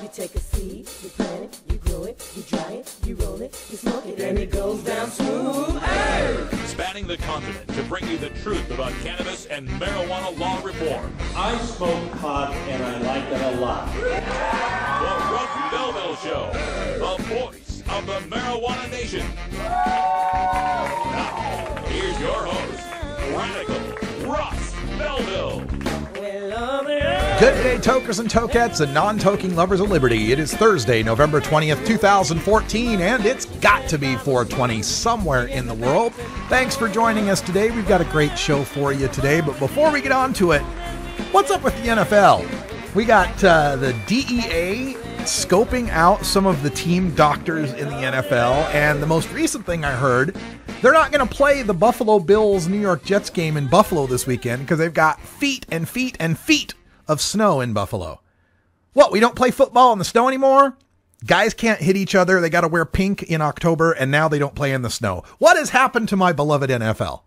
You take a seed, you plant it, you grow it, you dry it, you roll it, you smoke it, and it goes down smooth. Hey! Spanning the continent to bring you the truth about cannabis and marijuana law reform. I smoke pot and I like it a lot. The Russ Belville Show, the voice of the marijuana nation. Now, here's your host, Radical Russ Belville. Good day, tokers and tokettes and non-toking lovers of liberty. It is Thursday, November 20th, 2014, and it's got to be 420 somewhere in the world. Thanks for joining us today. We've got a great show for you today, but before we get on to it, what's up with the NFL? We got the DEA scoping out some of the team doctors in the NFL, and the most recent thing I heard, they're not going to play the Buffalo Bills New York Jets game in Buffalo this weekend because they've got feet and feet and feet of snow in Buffalo. What, we don't play football in the snow anymore? Guys can't hit each other. They got to wear pink in October, and now they don't play in the snow. What has happened to my beloved NFL?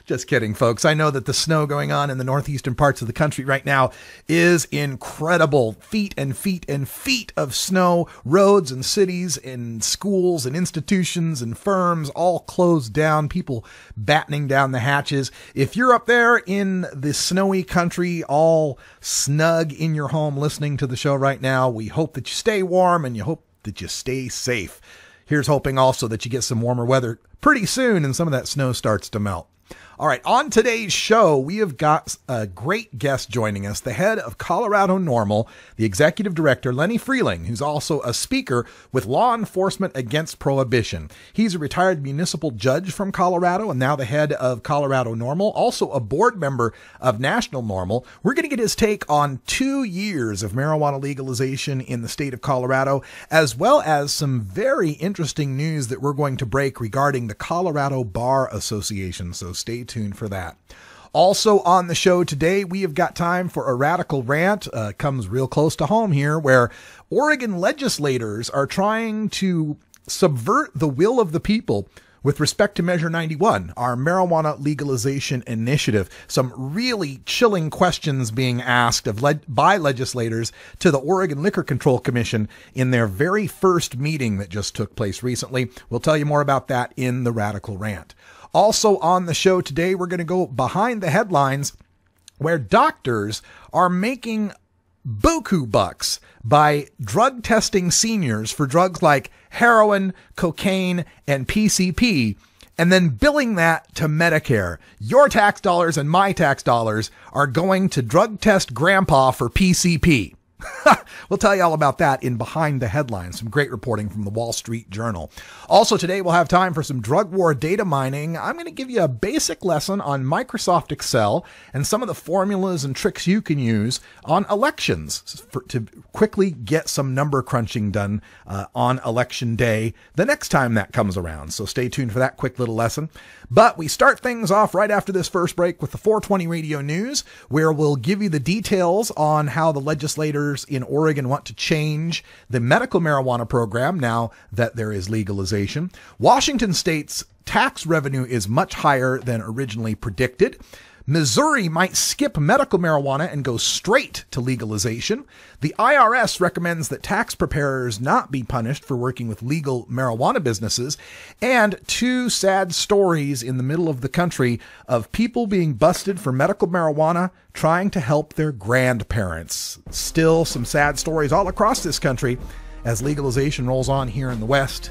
Just kidding, folks. I know that the snow going on in the northeastern parts of the country right now is incredible. Feet and feet and feet of snow. Roads and cities and schools and institutions and firms all closed down. People battening down the hatches. If you're up there in the snowy country, all snug in your home listening to the show right now, we hope that you stay warm and you hope that you stay safe. Here's hoping also that you get some warmer weather pretty soon and some of that snow starts to melt. All right, on today's show, we have got a great guest joining us, the head of Colorado NORML, the executive director, Lenny Frieling, who's also a speaker with Law Enforcement Against Prohibition. He's a retired municipal judge from Colorado and now the head of Colorado NORML, also a board member of National NORML. We're going to get his take on 2 years of marijuana legalization in the state of Colorado, as well as some very interesting news that we're going to break regarding the Colorado Bar Association, so stay tuned for that. Also on the show today, we have got time for a radical rant. Comes real close to home here, where Oregon legislators are trying to subvert the will of the people with respect to Measure 91, our marijuana legalization initiative. Some really chilling questions being asked by legislators to the Oregon Liquor Control Commission in their very first meeting that just took place recently. We'll tell you more about that in the radical rant. Also on the show today, we're going to go behind the headlines where doctors are making buku bucks by drug testing seniors for drugs like heroin, cocaine, and PCP, and then billing that to Medicare. Your tax dollars and my tax dollars are going to drug test grandpa for PCP. We'll tell you all about that in Behind the Headlines, some great reporting from the Wall Street Journal. Also today, we'll have time for some drug war data mining. I'm going to give you a basic lesson on Microsoft Excel and some of the formulas and tricks you can use on elections to quickly get some number crunching done on election day the next time that comes around. So stay tuned for that quick little lesson. But we start things off right after this first break with the 420 Radio News, where we'll give you the details on how the legislators in Oregon want to change the medical marijuana program now that there is legalization. Washington State's tax revenue is much higher than originally predicted. Missouri might skip medical marijuana and go straight to legalization. The IRS recommends that tax preparers not be punished for working with legal marijuana businesses. And 2 sad stories in the middle of the country of people being busted for medical marijuana trying to help their grandparents. Still some sad stories all across this country as legalization rolls on here in the West.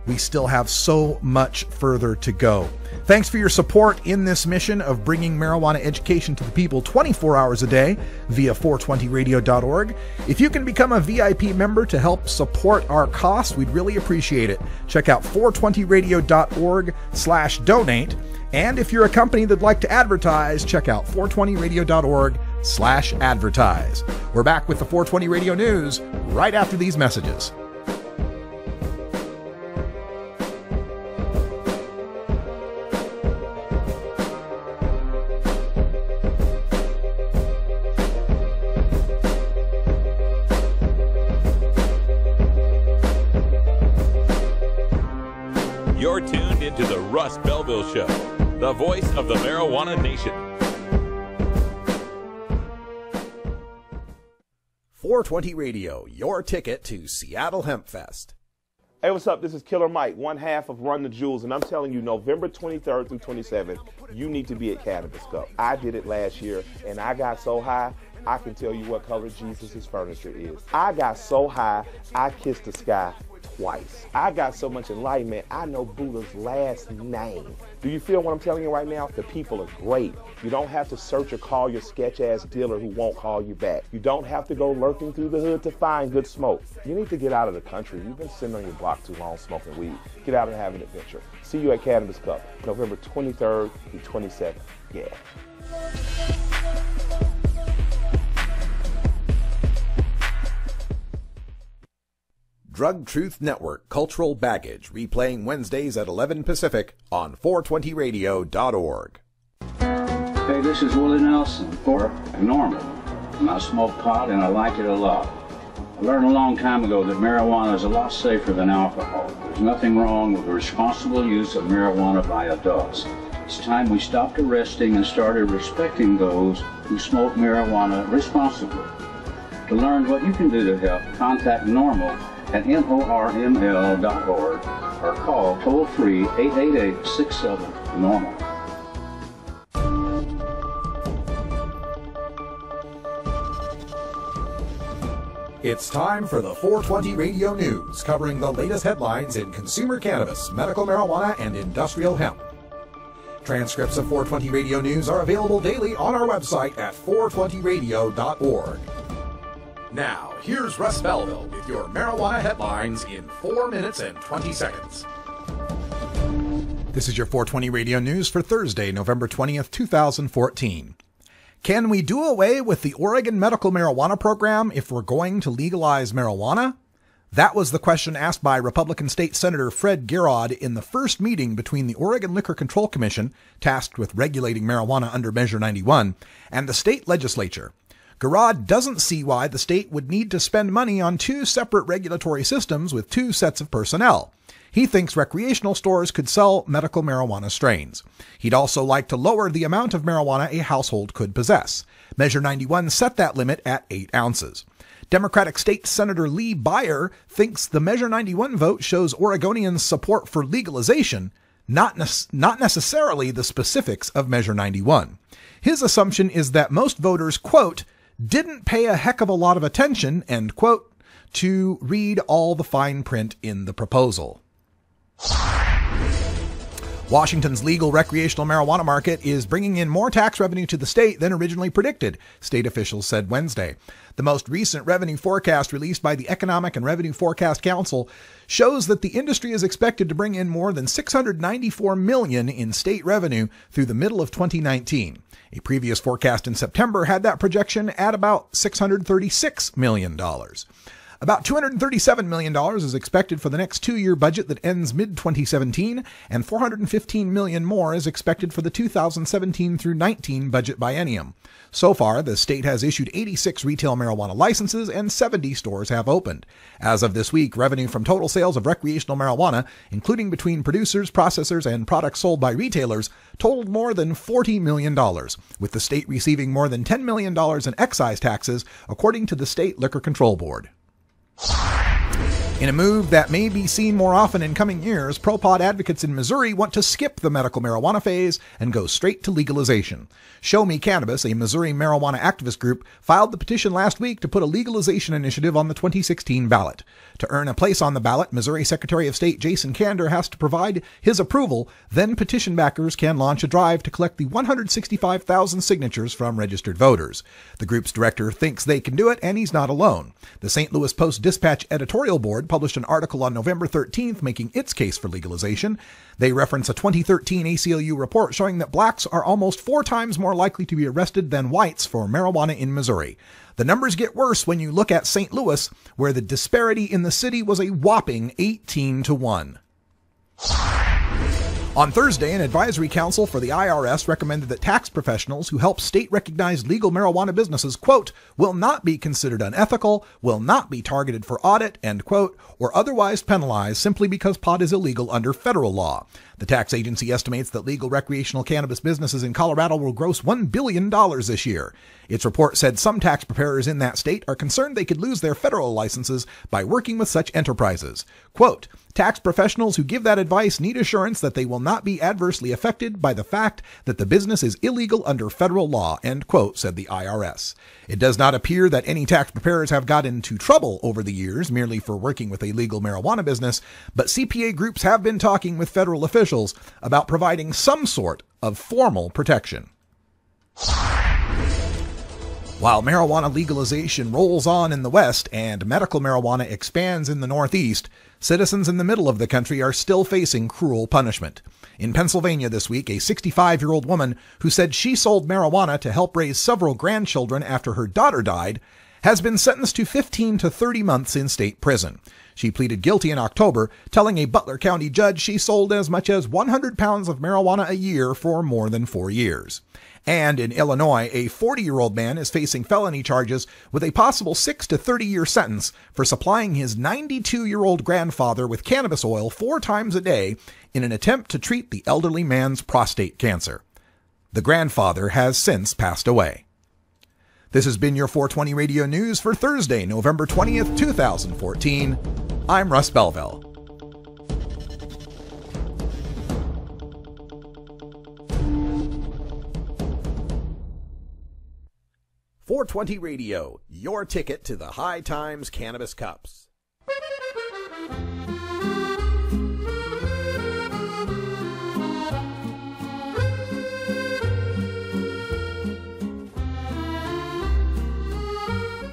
We still have so much further to go. Thanks for your support in this mission of bringing marijuana education to the people 24 hours a day via 420radio.org. If you can become a VIP member to help support our costs, we'd really appreciate it. Check out 420radio.org/donate. And if you're a company that'd like to advertise, check out 420radio.org/advertise. We're back with the 420 Radio News right after these messages. You're tuned into the Russ Belville Show, the voice of the marijuana nation. 420 Radio, your ticket to Seattle Hemp Fest. Hey, what's up? This is Killer Mike, one half of Run the Jewels, and I'm telling you, November 23rd through 27th, you need to be at Cannabis Cup. I did it last year, and I got so high, I can tell you what color Jesus' furniture is. I got so high, I kissed the sky twice. I got so much enlightenment, I know Buddha's last name. Do you feel what I'm telling you right now? The people are great. You don't have to search or call your sketch-ass dealer who won't call you back. You don't have to go lurking through the hood to find good smoke. You need to get out of the country. You've been sitting on your block too long smoking weed. Get out and have an adventure. See you at Cannabis Cup, November 23rd through 27th. Yeah. Drug Truth Network Cultural Baggage, replaying Wednesdays at 11 Pacific on 420radio.org. Hey, this is Willie Nelson for NORML. And I smoke pot and I like it a lot. I learned a long time ago that marijuana is a lot safer than alcohol. There's nothing wrong with the responsible use of marijuana by adults. It's time we stopped arresting and started respecting those who smoke marijuana responsibly. To learn what you can do to help, contact NORML at NORML.org or call toll-free 888-67-NORML. It's time for the 420 Radio News, covering the latest headlines in consumer cannabis, medical marijuana, and industrial hemp. Transcripts of 420 Radio News are available daily on our website at 420radio.org. Now, here's Russ Belville with your marijuana headlines in 4 minutes and 20 seconds. This is your 420 Radio News for Thursday, November 20th, 2014. Can we do away with the Oregon medical marijuana program if we're going to legalize marijuana? That was the question asked by Republican State Senator Fred Garrod in the first meeting between the Oregon Liquor Control Commission, tasked with regulating marijuana under Measure 91, and the state legislature. Garrod doesn't see why the state would need to spend money on two separate regulatory systems with two sets of personnel. He thinks recreational stores could sell medical marijuana strains. He'd also like to lower the amount of marijuana a household could possess. Measure 91 set that limit at 8 ounces. Democratic State Senator Lee Beyer thinks the Measure 91 vote shows Oregonians' support for legalization, not necessarily the specifics of Measure 91. His assumption is that most voters, quote, didn't pay a heck of a lot of attention, end quote, to read all the fine print in the proposal. Washington's legal recreational marijuana market is bringing in more tax revenue to the state than originally predicted, state officials said Wednesday. The most recent revenue forecast released by the Economic and Revenue Forecast Council shows that the industry is expected to bring in more than $694 million in state revenue through the middle of 2019. A previous forecast in September had that projection at about $636 million. About $237 million is expected for the next 2-year budget that ends mid-2017, and $415 million more is expected for the 2017 through 19 budget biennium. So far, the state has issued 86 retail marijuana licenses and 70 stores have opened. As of this week, revenue from total sales of recreational marijuana, including between producers, processors, and products sold by retailers, totaled more than $40 million, with the state receiving more than $10 million in excise taxes, according to the State Liquor Control Board. In a move that may be seen more often in coming years, pro-pod advocates in Missouri want to skip the medical marijuana phase and go straight to legalization. Show Me Cannabis, a Missouri marijuana activist group, filed the petition last week to put a legalization initiative on the 2016 ballot. To earn a place on the ballot, Missouri Secretary of State Jason Kander has to provide his approval. Then petition backers can launch a drive to collect the 165,000 signatures from registered voters. The group's director thinks they can do it, and he's not alone. The St. Louis Post-Dispatch editorial board published an article on November 13th making its case for legalization. They reference a 2013 ACLU report showing that blacks are almost 4 times more likely to be arrested than whites for marijuana in Missouri. The numbers get worse when you look at St. Louis, where the disparity in the city was a whopping 18-1. On Thursday, an advisory council for the IRS recommended that tax professionals who help state-recognized legal marijuana businesses, quote, will not be considered unethical, will not be targeted for audit, end quote, or otherwise penalized simply because pot is illegal under federal law. The tax agency estimates that legal recreational cannabis businesses in Colorado will gross $1 billion this year. Its report said some tax preparers in that state are concerned they could lose their federal licenses by working with such enterprises. Quote, tax professionals who give that advice need assurance that they will not be adversely affected by the fact that the business is illegal under federal law, end quote, said the IRS. It does not appear that any tax preparers have got into trouble over the years merely for working with a legal marijuana business, but CPA groups have been talking with federal officials about providing some sort of formal protection. While marijuana legalization rolls on in the West and medical marijuana expands in the Northeast, citizens in the middle of the country are still facing cruel punishment. In Pennsylvania this week, a 65-year-old woman who said she sold marijuana to help raise several grandchildren after her daughter died has been sentenced to 15 to 30 months in state prison. She pleaded guilty in October, telling a Butler County judge she sold as much as 100 pounds of marijuana a year for more than 4 years. And in Illinois, a 40-year-old man is facing felony charges with a possible 6 to 30-year sentence for supplying his 92-year-old grandfather with cannabis oil 4 times a day in an attempt to treat the elderly man's prostate cancer. The grandfather has since passed away. This has been your 420 Radio News for Thursday, November 20th, 2014. I'm Russ Belville. .420 Radio, your ticket to the High Times Cannabis Cups.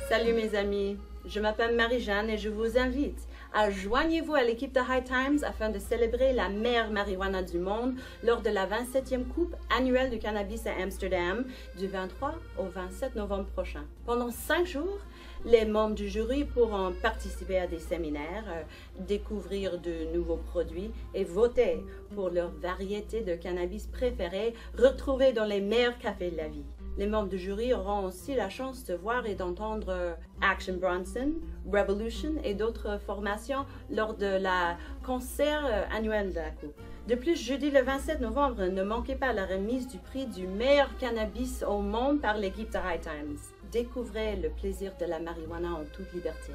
Salut mes amis, je m'appelle Marie-Jeanne et je vous invite à joignez-vous à l'équipe de High Times afin de célébrer la meilleure marijuana du monde lors de la 27e Coupe annuelle du cannabis à Amsterdam du 23 au 27 novembre prochain. Pendant 5 jours, les membres du jury pourront participer à des séminaires, découvrir de nouveaux produits et voter pour leur variété de cannabis préférée retrouvée dans les meilleurs cafés de la vie. Les membres du jury auront aussi la chance de voir et d'entendre Action Bronson, Revolution et d'autres formations lors de la concert annuel de la Coupe. De plus, jeudi le 27 novembre, ne manquez pas la remise du prix du meilleur cannabis au monde par l'équipe de High Times. Découvrez le plaisir de la marijuana en toute liberté.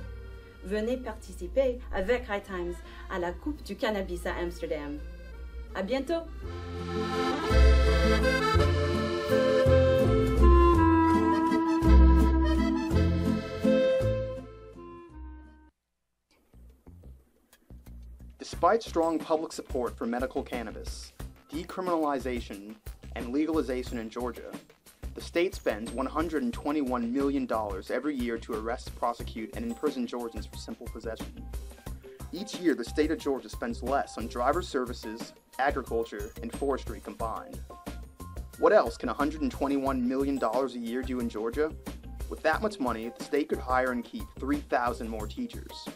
Venez participer avec High Times à la Coupe du cannabis à Amsterdam. À bientôt! Despite strong public support for medical cannabis, decriminalization, and legalization in Georgia, the state spends $121 million every year to arrest, prosecute, and imprison Georgians for simple possession. Each year, the state of Georgia spends less on driver services, agriculture, and forestry combined. What else can $121 million a year do in Georgia? With that much money, the state could hire and keep 3,000 more teachers,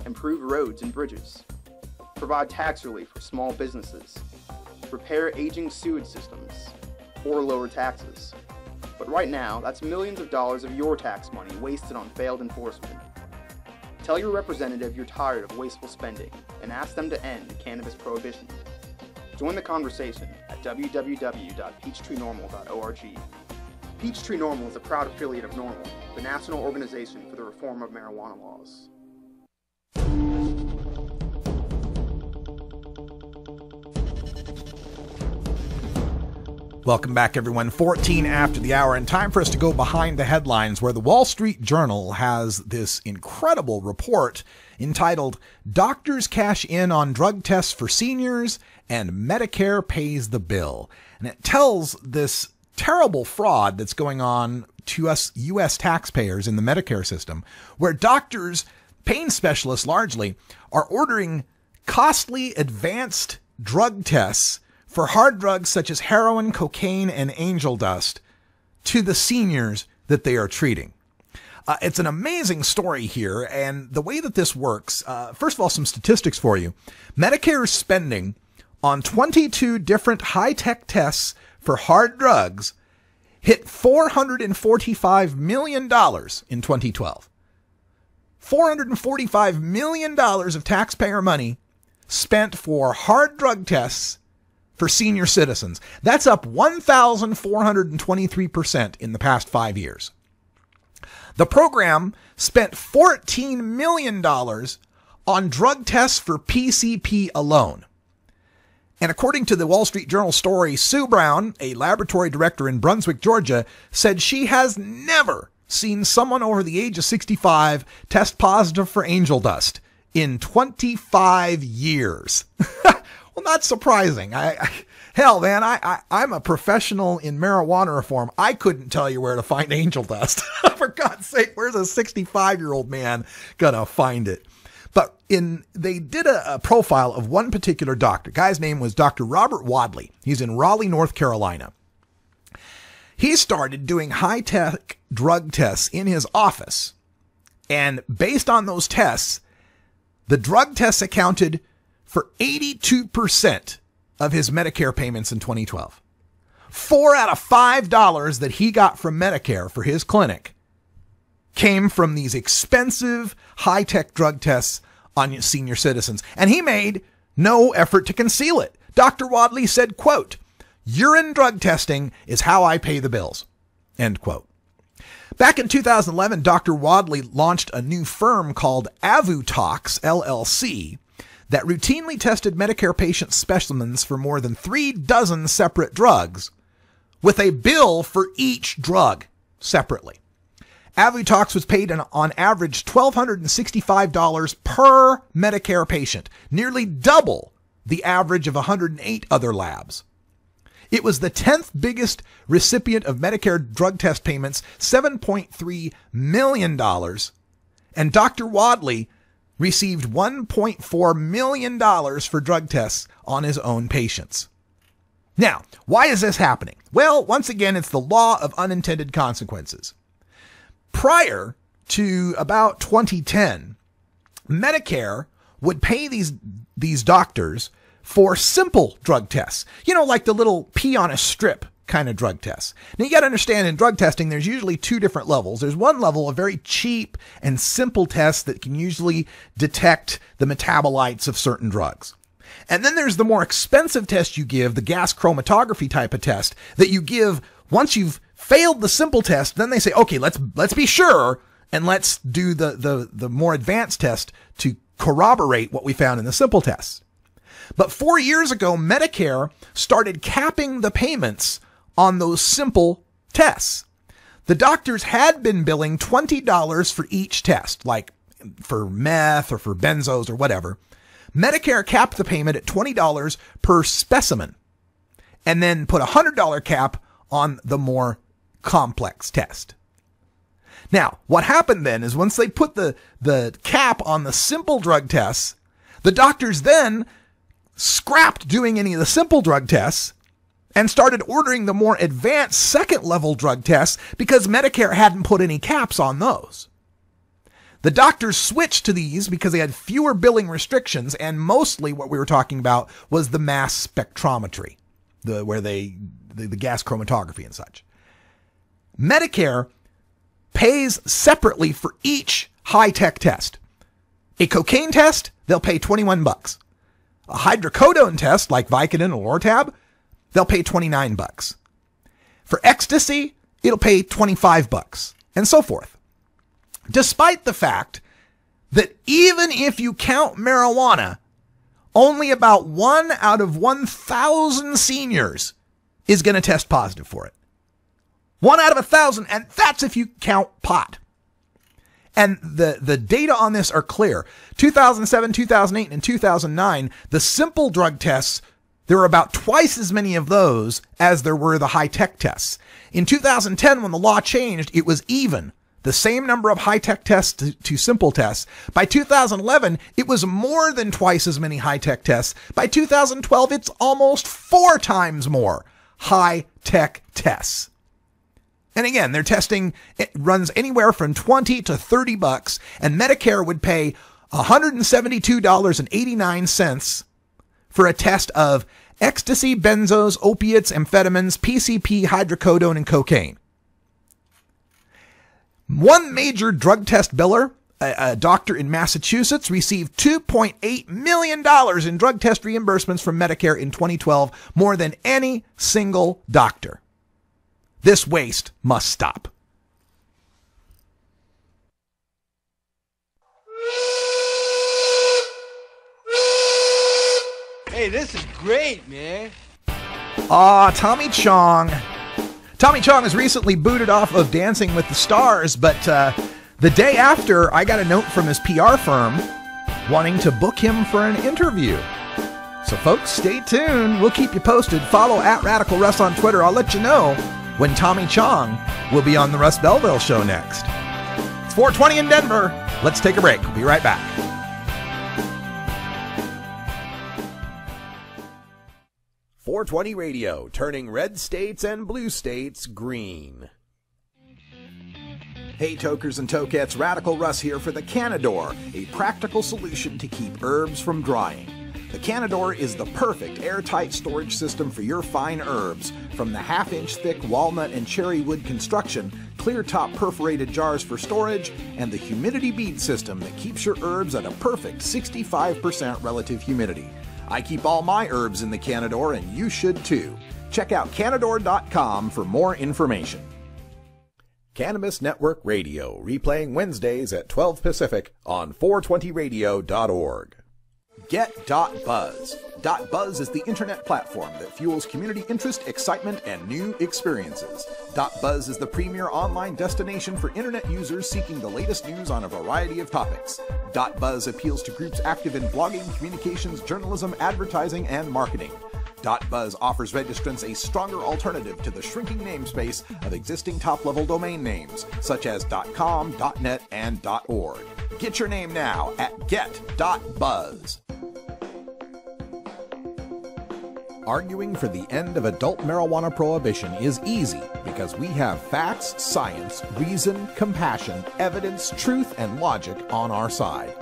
improve roads and bridges, provide tax relief for small businesses, repair aging sewage systems, or lower taxes. But right now, that's millions of dollars of your tax money wasted on failed enforcement. Tell your representative you're tired of wasteful spending and ask them to end cannabis prohibition. Join the conversation at www.peachtreenormal.org. Peachtree NORML is a proud affiliate of NORML, the National Organization for the Reform of Marijuana Laws. Welcome back, everyone. 14 after the hour, and time for us to go behind the headlines, where the Wall Street Journal has this incredible report entitled "Doctors Cash In on Drug Tests for Seniors and Medicare Pays the Bill." And it tells this terrible fraud that's going on to us U.S. taxpayers in the Medicare system, where doctors, pain specialists largely, are ordering costly advanced drug tests for hard drugs such as heroin, cocaine, and angel dust to the seniors that they are treating. It's an amazing story here, and the way that this works, first of all, some statistics for you. Medicare's spending on 22 different high-tech tests for hard drugs hit $445 million in 2012. $445 million of taxpayer money spent for hard drug tests for senior citizens. That's up 1,423% in the past 5 years. The program spent $14 million on drug tests for PCP alone. And according to the Wall Street Journal story, Sue Brown, a laboratory director in Brunswick, Georgia, said she has never seen someone over the age of 65 test positive for angel dust in 25 years. Well, not surprising. Hell, man, I'm a professional in marijuana reform. I couldn't tell you where to find angel dust. For God's sake, where's a 65-year-old man gonna find it? But they did a profile of one particular doctor. Guy's name was Dr. Robert Wadley. He's in Raleigh, North Carolina. He started doing high-tech drug tests in his office. And based on those tests, the drug tests accounted for 82% of his Medicare payments in 2012. 4 out of $5 that he got from Medicare for his clinic came from these expensive high-tech drug tests on senior citizens. And he made no effort to conceal it. Dr. Wadley said, quote, "Urine drug testing is how I pay the bills," end quote. Back in 2011, Dr. Wadley launched a new firm called Avutox, LLC, that routinely tested Medicare patient specimens for more than 36 separate drugs, with a bill for each drug separately. Avutox was paid on average $1,265 per Medicare patient, nearly double the average of 108 other labs. It was the 10th biggest recipient of Medicare drug test payments, $7.3 million, and Dr. Wadley received $1.4 million for drug tests on his own patients. Now, why is this happening? Well, once again, it's the law of unintended consequences. Prior to about 2010, Medicare would pay these doctors for simple drug tests. You know, like the little pee on a strip kind of drug tests. Now, you got to understand, in drug testing, there's usually two different levels. There's one level, a very cheap and simple test that can usually detect the metabolites of certain drugs. And then there's the more expensive test you give, the gas chromatography type of test that you give once you've failed the simple test. Then they say, okay, let's be sure, and let's do the more advanced test to corroborate what we found in the simple tests. But 4 years ago, Medicare started capping the payments on those simple tests. The doctors had been billing $20 for each test, like for meth or for benzos or whatever. Medicare capped the payment at $20 per specimen, and then put a $100 cap on the more complex test. Now, what happened then is once they put the cap on the simple drug tests, the doctors then scrapped doing any of the simple drug tests and started ordering the more advanced second-level drug tests because Medicare hadn't put any caps on those. The doctors switched to these because they had fewer billing restrictions, and mostly what we were talking about was the mass spectrometry, the gas chromatography and such. Medicare pays separately for each high-tech test. A cocaine test, they'll pay $21. A hydrocodone test like Vicodin or Lortab, they'll pay $29. For ecstasy, it'll pay $25, and so forth. Despite the fact that even if you count marijuana, only about 1 out of 1,000 seniors is going to test positive for it. 1 out of 1,000, and that's if you count pot. And the data on this are clear. 2007, 2008, and 2009, the simple drug tests, there were about twice as many of those as there were the high-tech tests. In 2010, when the law changed, it was even. The same number of high-tech tests to simple tests. By 2011, it was more than twice as many high-tech tests. By 2012, it's almost 4 times more high-tech tests. And again, their testing, it runs anywhere from $20 to $30, and Medicare would pay $172.89 for a test of ecstasy, benzos, opiates, amphetamines, PCP, hydrocodone, and cocaine. One major drug test biller, a doctor in Massachusetts, received $2.8 million in drug test reimbursements from Medicare in 2012, more than any single doctor. This waste must stop. Hey, this is great, man. Tommy Chong. Tommy Chong is recently booted off of Dancing with the Stars, but the day after, I got a note from his PR firm wanting to book him for an interview. So folks, stay tuned. We'll keep you posted. Follow @RadicalRuss on Twitter. I'll let you know when Tommy Chong will be on the Russ Belville show next. It's 4:20 in Denver. Let's take a break. We'll be right back. .420 Radio, turning red states and blue states green. Hey tokers and tokettes, Radical Russ here for the Canador, a practical solution to keep herbs from drying. The Canador is the perfect airtight storage system for your fine herbs, from the half-inch thick walnut and cherry wood construction, clear top perforated jars for storage, and the humidity bead system that keeps your herbs at a perfect 65% relative humidity. I keep all my herbs in the Canador, and you should too. Check out Canador.com for more information. Cannabis Network Radio, replaying Wednesdays at 12 Pacific on 420radio.org. Get.Buzz. .Buzz is the internet platform that fuels community interest, excitement, and new experiences. .Buzz is the premier online destination for internet users seeking the latest news on a variety of topics. .Buzz appeals to groups active in blogging, communications, journalism, advertising, and marketing. .Buzz offers registrants a stronger alternative to the shrinking namespace of existing top-level domain names, such as .com, .net, and .org. Get your name now at get.buzz. Arguing for the end of adult marijuana prohibition is easy because we have facts, science, reason, compassion, evidence, truth, and logic on our side.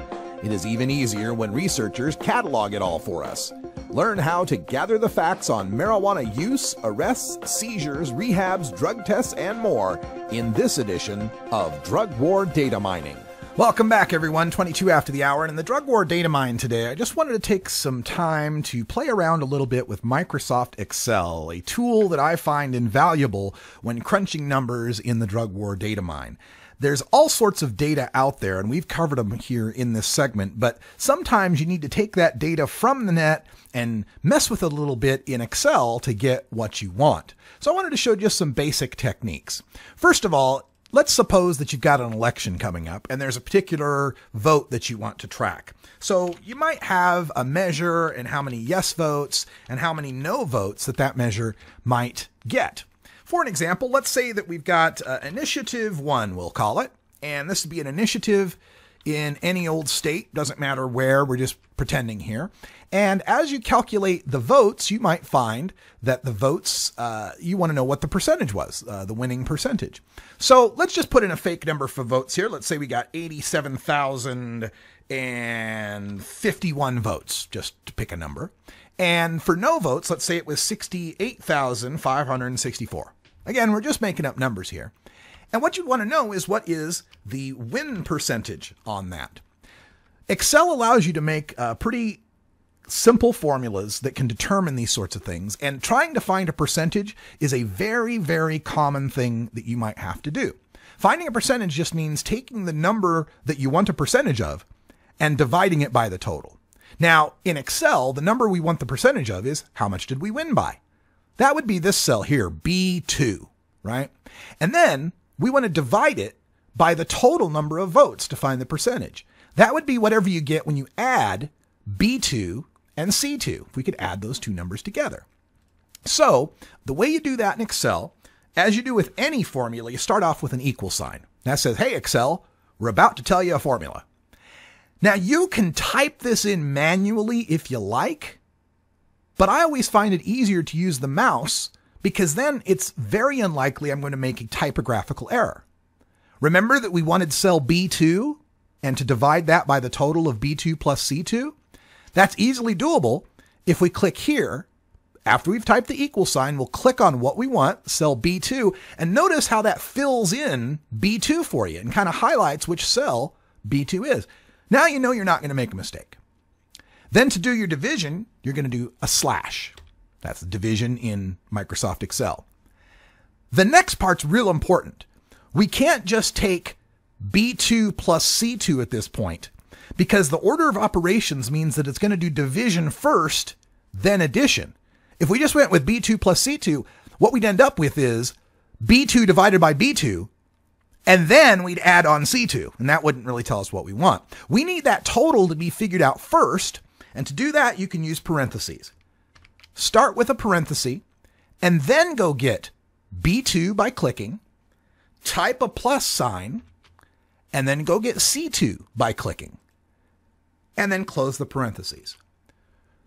It is even easier when researchers catalog it all for us. Learn how to gather the facts on marijuana use, arrests, seizures, rehabs, drug tests, and more in this edition of Drug War Data Mining. Welcome back, everyone. 22 after the hour. And in the Drug War Data Mine today, I just wanted to take some time to play around a little bit with Microsoft Excel, a tool that I find invaluable when crunching numbers in the Drug War Data Mine. There's all sorts of data out there, and we've covered them here in this segment, but sometimes you need to take that data from the net and mess with it a little bit in Excel to get what you want. So I wanted to show just some basic techniques. First of all, let's suppose that you've got an election coming up and there's a particular vote that you want to track. So you might have a measure and how many yes votes and how many no votes that measure might get. For an example, let's say that we've got Initiative 1, we'll call it, and this would be an initiative in any old state, doesn't matter where, we're just pretending here. And as you calculate the votes, you might find that the votes, you want to know what the percentage was, the winning percentage. So let's just put in a fake number for votes here. Let's say we got 87,051 votes, just to pick a number. And for no votes, let's say it was 68,564. Again, we're just making up numbers here. And what you want to know is what is the win percentage on that. Excel allows you to make pretty simple formulas that can determine these sorts of things. And trying to find a percentage is a very, very common thing that you might have to do. Finding a percentage just means taking the number that you want a percentage of and dividing it by the total. Now, in Excel, the number we want the percentage of is how much did we win by? That would be this cell here, B2, right? And then we want to divide it by the total number of votes to find the percentage. That would be whatever you get when you add B2 and C2, if we could add those two numbers together. So the way you do that in Excel, as you do with any formula, you start off with an equal sign. That says, hey, Excel, we're about to tell you a formula. Now, you can type this in manually if you like, but I always find it easier to use the mouse because then it's very unlikely I'm going to make a typographical error. Remember that we wanted cell B2 and to divide that by the total of B2 plus C2? That's easily doable if we click here after we've typed the equal sign, we'll click on what we want, cell B2, and notice how that fills in B2 for you and kind of highlights which cell B2 is. Now you know you're not going to make a mistake. Then to do your division, you're going to do a slash. That's division in Microsoft Excel. The next part's real important. We can't just take B2 plus C2 at this point, because the order of operations means that it's going to do division first, then addition. If we just went with B2 plus C2, what we'd end up with is B2 divided by B2, and then we'd add on C2, and that wouldn't really tell us what we want. We need that total to be figured out first, and to do that, you can use parentheses. Start with a parenthesis, and then go get B2 by clicking, type a plus sign, and then go get C2 by clicking, and then close the parentheses.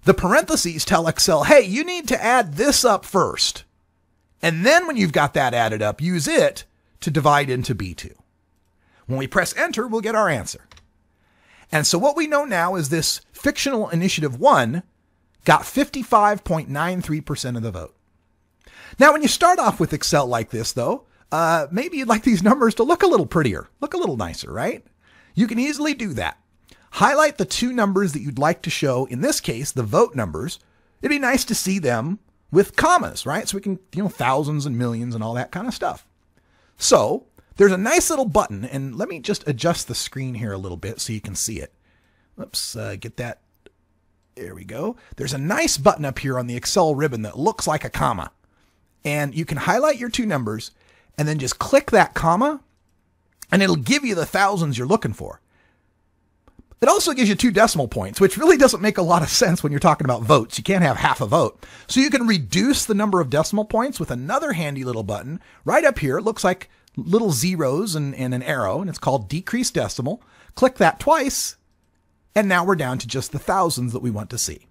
The parentheses tell Excel, hey, you need to add this up first. And then when you've got that added up, use it to divide into B2. When we press enter, we'll get our answer. And so what we know now is this fictional initiative 1 got 55.93% of the vote. Now, when you start off with Excel like this, though, maybe you'd like these numbers to look a little prettier, look a little nicer, right? You can easily do that. Highlight the two numbers that you'd like to show, in this case, the vote numbers. It'd be nice to see them with commas, right? So we can, thousands and millions and all that kind of stuff. So there's a nice little button, and let me just adjust the screen here a little bit so you can see it. Oops, get that. There we go. There's a nice button up here on the Excel ribbon that looks like a comma. And you can highlight your two numbers and then just click that comma, and it'll give you the thousands you're looking for. It also gives you 2 decimal points, which really doesn't make a lot of sense when you're talking about votes. You can't have half a vote. So you can reduce the number of decimal points with another handy little button right up here. It looks like little zeros and an arrow, and it's called decrease decimal. Click that twice, and now we're down to just the thousands that we want to see.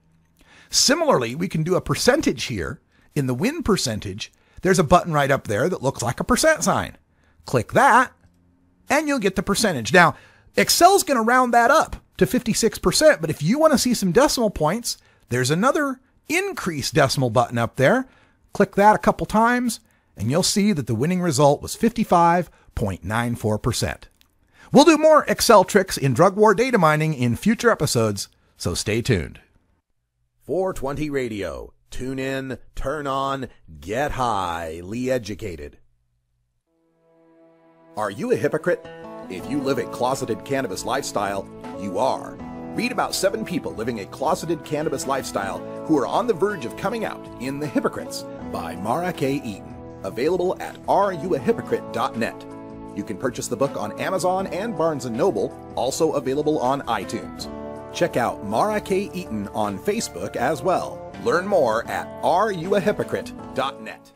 Similarly, we can do a percentage here. In the win percentage, there's a button right up there that looks like a percent sign. Click that, and you'll get the percentage. Now, Excel's going to round that up to 56%, but if you want to see some decimal points, there's another increase decimal button up there. Click that a couple times, and you'll see that the winning result was 55.94%. We'll do more Excel tricks in drug war data mining in future episodes, so stay tuned. 420 Radio. Tune in, turn on, get highly educated. Are you a hypocrite? If you live a closeted cannabis lifestyle, you are. Read about 7 people living a closeted cannabis lifestyle who are on the verge of coming out in The Hypocrites by Mara K. Eaton. Available at areyouahypocrite.net. You can purchase the book on Amazon and Barnes & Noble, also available on iTunes. Check out Mara K. Eaton on Facebook as well. Learn more at areyouahypocrite.net.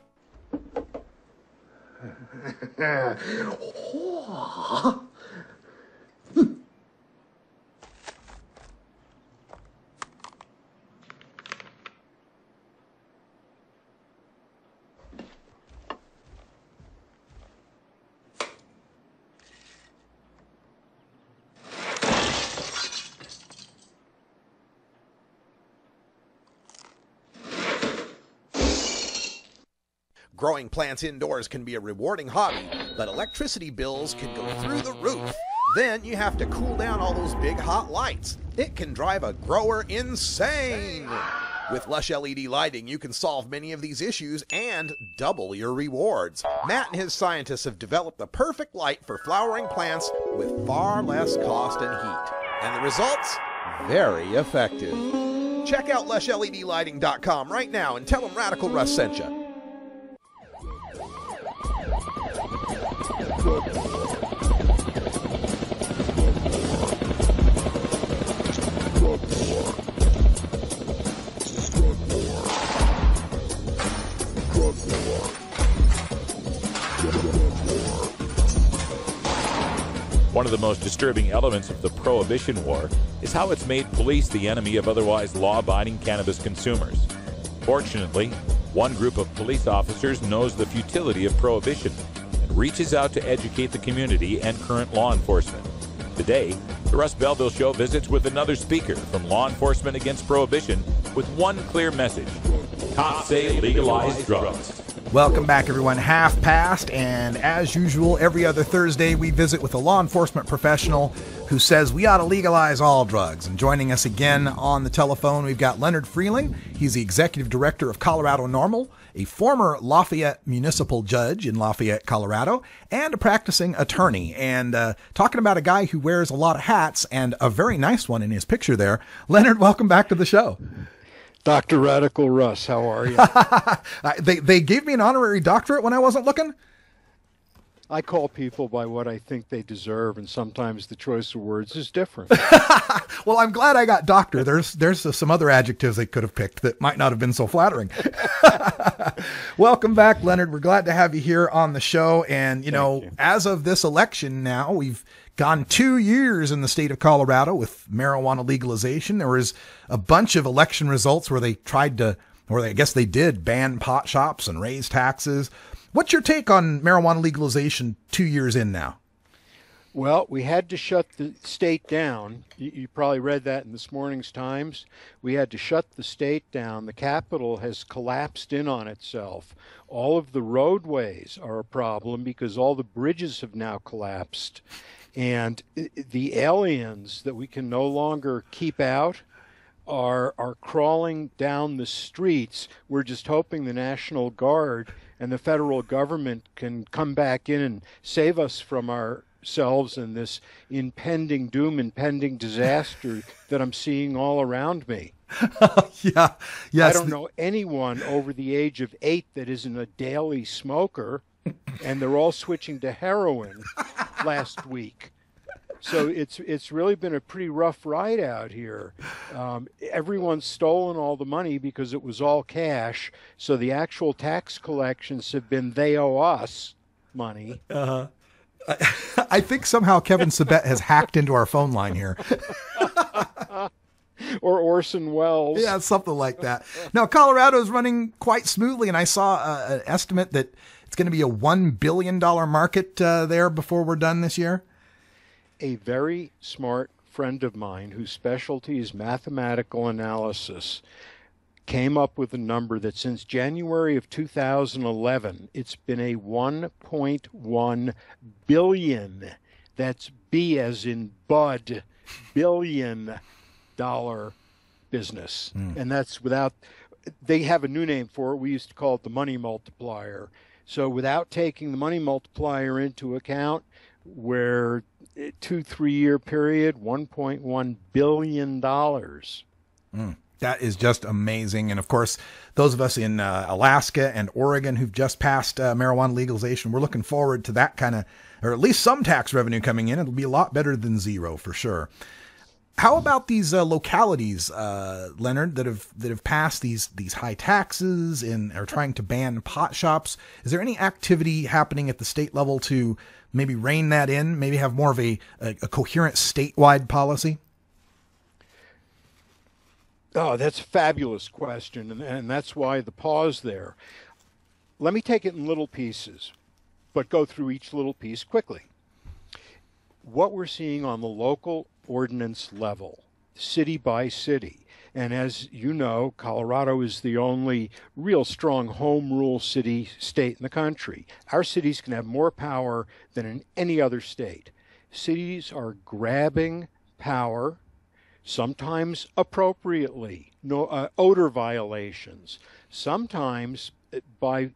Growing plants indoors can be a rewarding hobby, but electricity bills can go through the roof. Then you have to cool down all those big hot lights. It can drive a grower insane. With Lush LED lighting, you can solve many of these issues and double your rewards. Matt and his scientists have developed the perfect light for flowering plants with far less cost and heat. And the results? Very effective. Check out LushLEDlighting.com right now and tell them Radical Russ sent you. One of the most disturbing elements of the Prohibition War is how it's made police the enemy of otherwise law-abiding cannabis consumers. Fortunately, one group of police officers knows the futility of prohibition and reaches out to educate the community and current law enforcement. Today, the Russ Belville Show visits with another speaker from Law Enforcement Against Prohibition with one clear message: Cops say legalize drugs. Welcome back, everyone. Half past, and as usual, every other Thursday we visit with a law enforcement professional who says we ought to legalize all drugs. And joining us again on the telephone, we've got Leonard Frieling. He's the executive director of Colorado NORML, a former Lafayette municipal judge in Lafayette, Colorado, and a practicing attorney. And talking about a guy who wears a lot of hats, and a very nice one in his picture there. Leonard, welcome back to the show. Dr. Radical Russ, how are you? They gave me an honorary doctorate when I wasn't looking. I call people by what I think they deserve, and sometimes the choice of words is different. Well, I'm glad I got doctor. There's some other adjectives they could have picked that might not have been so flattering. Welcome back, Leonard. We're glad to have you here on the show. And, you know, as of this election now, we've gone 2 years in the state of Colorado with marijuana legalization. There was a bunch of election results where they tried to, or I guess they did, ban pot shops and raise taxes. What's your take on marijuana legalization 2 years in now? Well, we had to shut the state down. You probably read that in this morning's Times. We had to shut the state down. The Capitol has collapsed in on itself. All of the roadways are a problem because all the bridges have now collapsed. And the aliens that we can no longer keep out are crawling down the streets. We're just hoping the National Guard and the federal government can come back in and save us from ourselves and this impending doom, impending disaster that I'm seeing all around me. Yeah. Yes. I don't know anyone over the age of 8 that isn't a daily smoker, and they're all switching to heroin last week. So it's really been a pretty rough ride out here. Everyone's stolen all the money because it was all cash. So the actual tax collections have been they owe us money. I think somehow Kevin Sabet has hacked into our phone line here. Or Orson Welles. Yeah, something like that. Now, Colorado is running quite smoothly, and I saw an estimate that it's going to be a $1 billion market there before we're done this year. A very smart friend of mine whose specialty is mathematical analysis came up with a number that since January of 2011, it's been a $1.1 billion. That's B as in Bud, $billion business. And that's without, they have a new name for it. We used to call it the money multiplier. So without taking the money multiplier into account, where 2-3 year period, $1.1 billion. That is just amazing. And of course, those of us in Alaska and Oregon who've just passed marijuana legalization, we're looking forward to that kind of, or at least some tax revenue coming in. It'll be a lot better than zero for sure. How about these localities, Leonard, that have passed these high taxes and are trying to ban pot shops? Is there any activity happening at the state level to maybe rein that in, maybe have more of a coherent statewide policy? Oh, that's a fabulous question, and that's why the pause there. Let me take it in little pieces, but go through each little piece quickly. What we're seeing on the local ordinance level, city by city, and as you know, Colorado is the only real strong home rule state in the country. Our cities can have more power than in any other state. Cities are grabbing power, sometimes appropriately, odor violations, sometimes by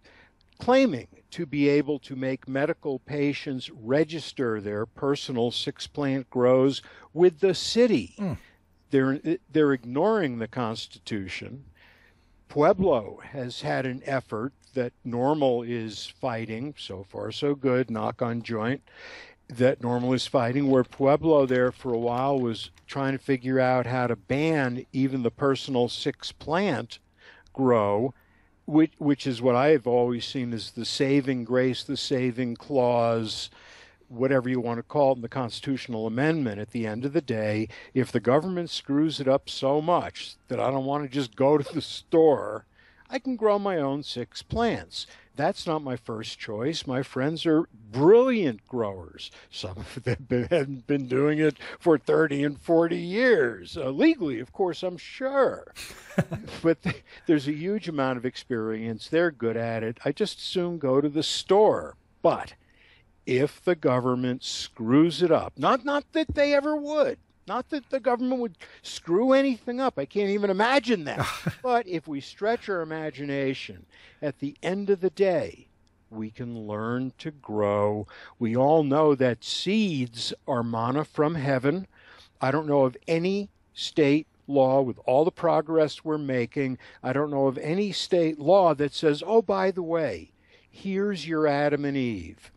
claiming to be able to make medical patients register their personal six-plant grows with the city. They're ignoring the Constitution. Pueblo has had an effort that NORML is fighting, so far so good, knock on joint, that NORML is fighting, where Pueblo there for a while was trying to figure out how to ban even the personal six-plant grow, which is what I have always seen as the saving grace, the saving clause, whatever you want to call it in the constitutional amendment. At the end of the day, if the government screws it up so much that I don't want to just go to the store, I can grow my own 6 plants. that's not my first choice. My friends are brilliant growers. Some of them have been doing it for 30 and 40 years. Legally, of course, I'm sure. But there's a huge amount of experience. They're good at it. I just soon go to the store. But if the government screws it up, not that they ever would, not that the government would screw anything up. I can't even imagine that. But if we stretch our imagination, at the end of the day, we can learn to grow. We all know that seeds are manna from heaven. I don't know of any state law with all the progress we're making. I don't know of any state law that says, oh, by the way, here's your Adam and Eve.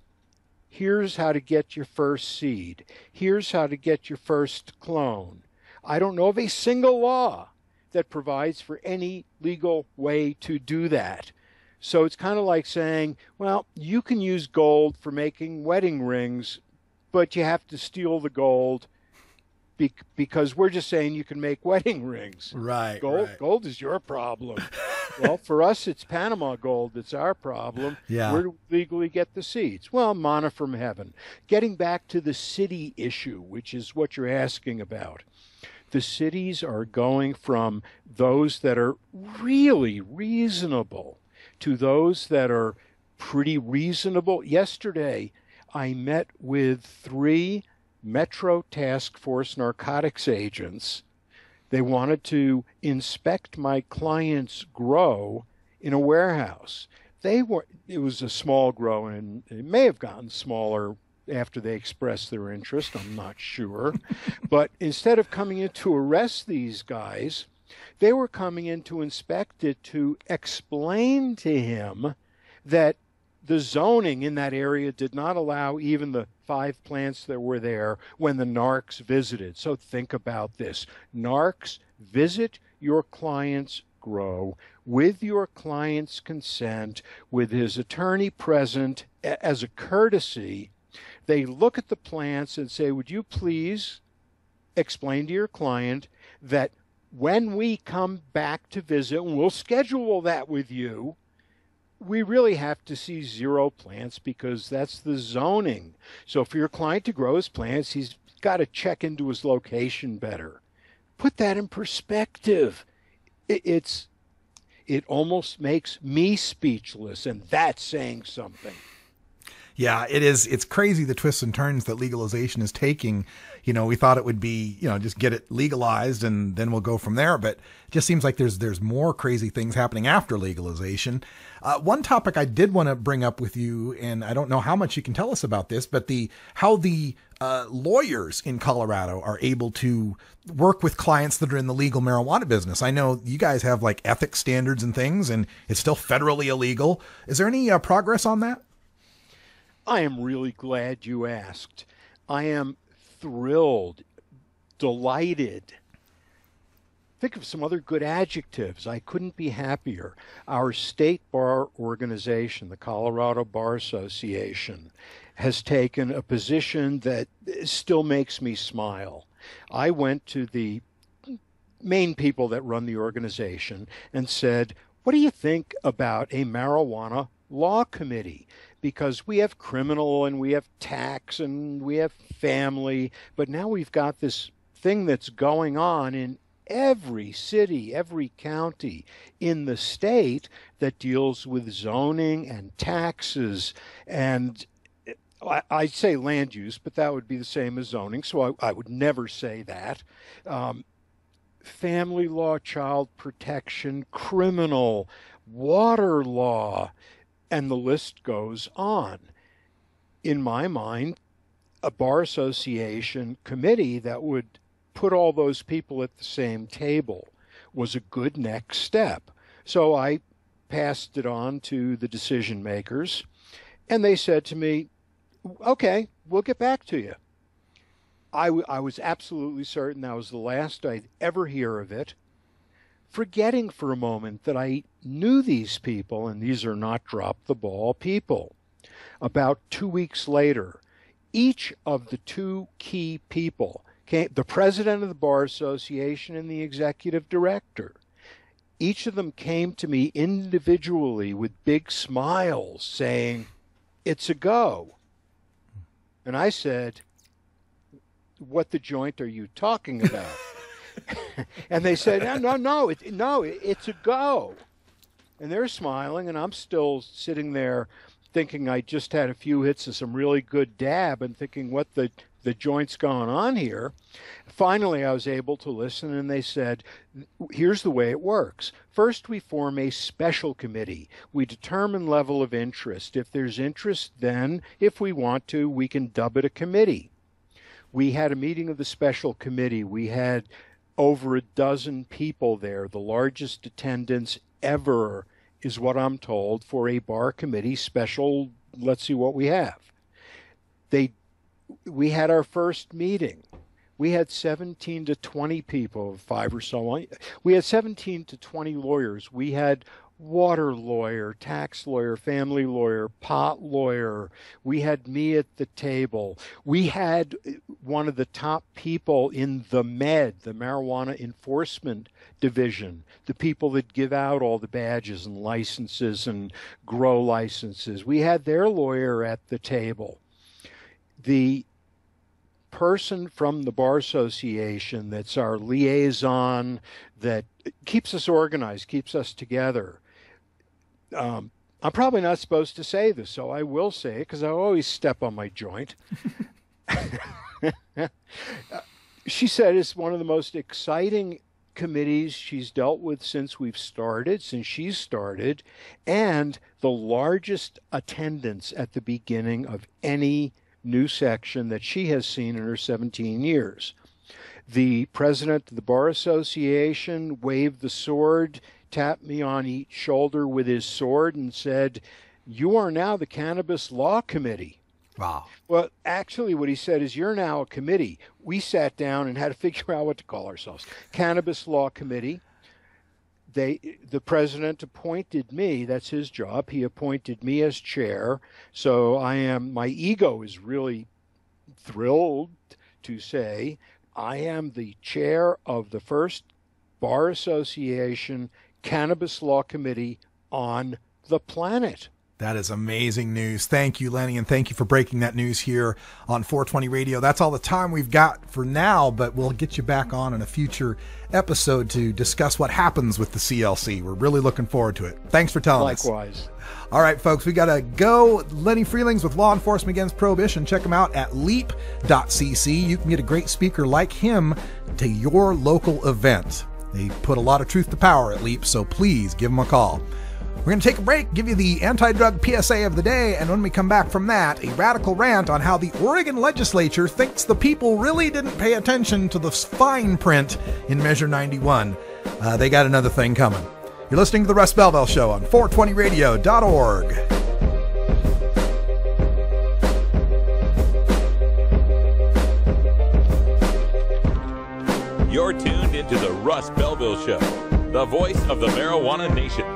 Here's how to get your first seed. Here's how to get your first clone. I don't know of a single law that provides for any legal way to do that. So it's kind of like saying, well, you can use gold for making wedding rings, but you have to steal the gold because we're just saying you can make wedding rings. Right. Gold is your problem. Well, for us, it's Panama gold that's our problem. Yeah. Where do we legally get the seeds? Well, manna from heaven. Getting back to the city issue, which is what you're asking about. The cities are going from those that are really reasonable to those that are pretty reasonable. Yesterday, I met with 3 Metro Task Force narcotics agents. They wanted to inspect my client's grow in a warehouse. It was a small grow, and it may have gotten smaller after they expressed their interest. I'm not sure. But instead of coming in to arrest these guys, they were coming in to inspect it to explain to him that the zoning in that area did not allow even the 5 plants that were there when the narcs visited. So think about this. Narcs visit your client's grow with your client's consent, with his attorney present as a courtesy. They look at the plants and say, would you please explain to your client that when we come back to visit, and we'll schedule that with you, we really have to see 0 plants because that's the zoning. So for your client to grow his plants, he's got to check into his location better. Put that in perspective. It almost makes me speechless, and that's saying something. Yeah, it is. It's crazy the twists and turns that legalization is taking. You know, we thought it would be, just get it legalized and then we'll go from there. But it just seems like there's more crazy things happening after legalization. One topic I did want to bring up with you, and I don't know how much you can tell us about this, but how the lawyers in Colorado are able to work with clients that are in the legal marijuana business. I know you guys have like ethics standards and things, and it's still federally illegal. Is there any progress on that? I am really glad you asked. I am thrilled, delighted. Think of some other good adjectives. I couldn't be happier. Our state bar organization, the Colorado Bar Association, has taken a position that still makes me smile. I went to the main people that run the organization and said, what do you think about a marijuana law committee? Because we have criminal and we have tax and we have family, but now we've got this thing that's going on in every city, every county in the state that deals with zoning and taxes. And I say land use, but that would be the same as zoning, so I would never say that. Family law, child protection, criminal, water law, and the list goes on. In my mind, a bar association committee that would put all those people at the same table was a good next step. So I passed it on to the decision makers, and they said to me, okay, we'll get back to you. I was absolutely certain that was the last I'd ever hear of it, forgetting for a moment that I knew these people, and these are not drop-the-ball people. About 2 weeks later, each of the 2 key people, the president of the Bar Association and the executive director, each of them came to me individually with big smiles saying, "It's a go." And I said, "What the joint are you talking about?" And they said, no, it's a go. And they're smiling, and I'm still sitting there thinking I just had a few hits of some really good dab and thinking what the joint's going on here. Finally, I was able to listen, and they said, here's the way it works. First, we form a special committee. We determine level of interest. If there's interest, then, if we want to, we can dub it a committee. We had a meeting of the special committee. We had over a dozen people there, the largest attendance ever, is what I'm told, for a bar committee special. Let's see what we have. We had our first meeting. We had 17 to 20 people, 5 or so. We had 17 to 20 lawyers. We had water lawyer, tax lawyer, family lawyer, pot lawyer. We had me at the table. We had one of the top people in the MED, the Marijuana Enforcement Division, the people that give out all the badges and licenses and grow licenses. We had their lawyer at the table. The person from the Bar Association that's our liaison, that keeps us organized, keeps us together. I'm probably not supposed to say this, so I will say it because I always step on my joint. She said it's one of the most exciting committees she's dealt with since she's started, and the largest attendance at the beginning of any new section that she has seen in her 17 years. The president of the Bar Association waved the sword, tapped me on each shoulder with his sword, and said, "You are now the Cannabis Law Committee." Wow. Well, actually what he said is, "You're now a committee." We sat down and had to figure out what to call ourselves. Cannabis Law Committee. The president appointed me. That's his job. He appointed me as chair. So my ego is really thrilled to say I am the chair of the first Bar Association Cannabis Law Committee on the planet. That is amazing news. Thank you, Lenny, and thank you for breaking that news here on 420 Radio. That's all the time we've got for now, but we'll get you back on in a future episode to discuss what happens with the CLC. We're really looking forward to it. Thanks for telling us. Likewise. All right, folks, we got to go. Lenny Frieling's with Law Enforcement Against Prohibition. Check him out at leap.cc. You can get a great speaker like him to your local event. They put a lot of truth to power at Leap, so please give them a call. We're going to take a break, give you the anti-drug PSA of the day, and when we come back from that, a radical rant on how the Oregon legislature thinks the people really didn't pay attention to the fine print in Measure 91. They got another thing coming. You're listening to The Russ Belville Show on 420radio.org. You're tuned into The Russ Belville Show, the voice of the marijuana nation.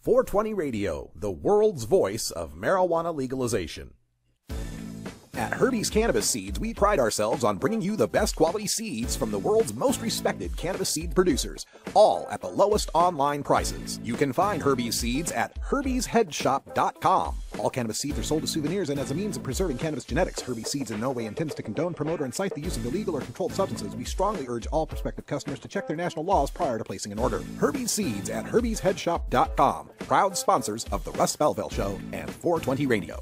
420 Radio, the world's voice of marijuana legalization. At Herbie's Cannabis Seeds, we pride ourselves on bringing you the best quality seeds from the world's most respected cannabis seed producers, all at the lowest online prices. You can find Herbie's seeds at herbiesheadshop.com. All cannabis seeds are sold as souvenirs and as a means of preserving cannabis genetics. Herbie's Seeds in no way intends to condone, promote, or incite the use of illegal or controlled substances. We strongly urge all prospective customers to check their national laws prior to placing an order. Herbie's Seeds at herbiesheadshop.com. Proud sponsors of The Russ Belville Show and 420 Radio.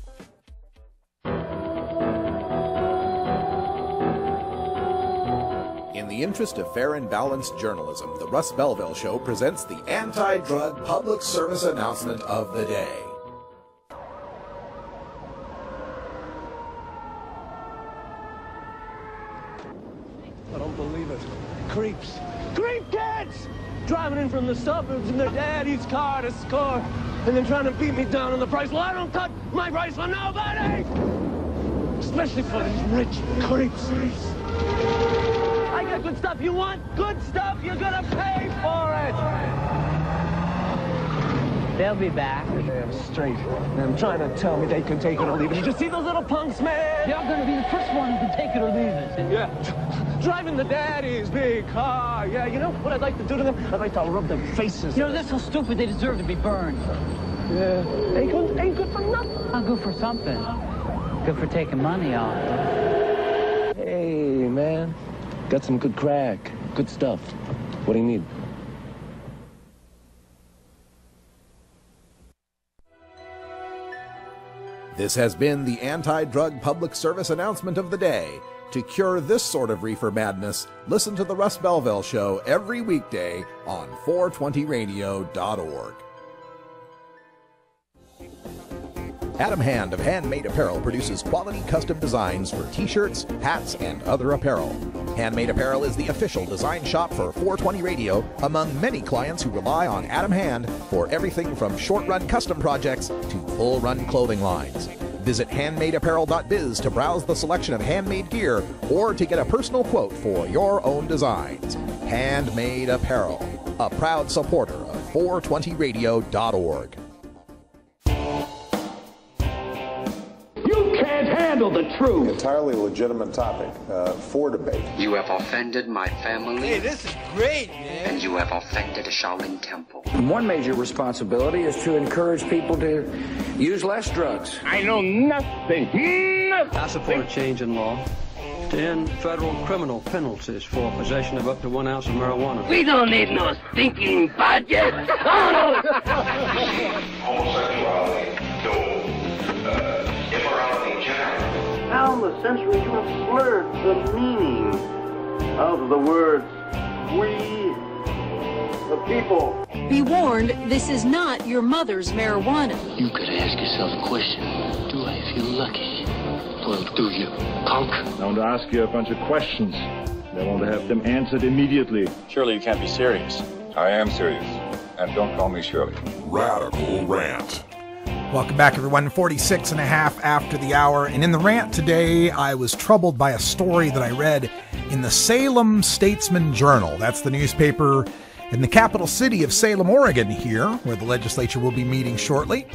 In the interest of fair and balanced journalism, the Russ Belville Show presents the anti-drug public service announcement of the day. I don't believe it. Creeps. Creep kids! Driving in from the suburbs in their daddy's car to score, and then trying to beat me down on the price. Well, I don't cut my price for nobody! Especially for these rich creeps. I got good stuff. You want good stuff, you're gonna pay for it. They'll be back. Damn straight. They're trying to tell me they can take it or leave it. Did you see those little punks, man? You're gonna be the first one who can take it or leave it. Yeah. driving the daddy's big car. Yeah, you know what I'd like to do to them? I'd like to rub their faces. You know, they're so stupid they deserve to be burned. Yeah, ain't good for nothing. Oh, good for something. Good for taking money off. Hey, man, got some good crack, good stuff. What do you need? This has been the anti-drug public service announcement of the day. To cure this sort of reefer madness, listen to the Russ Belville Show every weekday on 420radio.org. Adam Hand of Handmade Apparel produces quality custom designs for t-shirts, hats, and other apparel. Handmade Apparel is the official design shop for 420 Radio among many clients who rely on Adam Hand for everything from short-run custom projects to full-run clothing lines. Visit handmadeapparel.biz to browse the selection of handmade gear or to get a personal quote for your own designs. Handmade Apparel, a proud supporter of 420radio.org. Handle the truth. Entirely legitimate topic for debate. You have offended my family. Hey, this is great, man. And you have offended a Shaolin temple. One major responsibility is to encourage people to use less drugs. I know nothing. I support a change in law to end federal criminal penalties for possession of up to 1 ounce of marijuana. We don't need no stinking budget. Homosexuality, immorality generally. Down the centuries, you have blurred the meaning of the words we, the people. Be warned, this is not your mother's marijuana. You could ask yourself a question. Do I feel lucky? Well, do you, punk? I want to ask you a bunch of questions. I want to have them answered immediately. Surely you can't be serious. I am serious. And don't call me Shirley. Radical Rant. Welcome back, everyone. 46 and a half after the hour. And in the rant today, I was troubled by a story that I read in the Salem Statesman Journal. That's the newspaper in the capital city of Salem, Oregon here, where the legislature will be meeting shortly.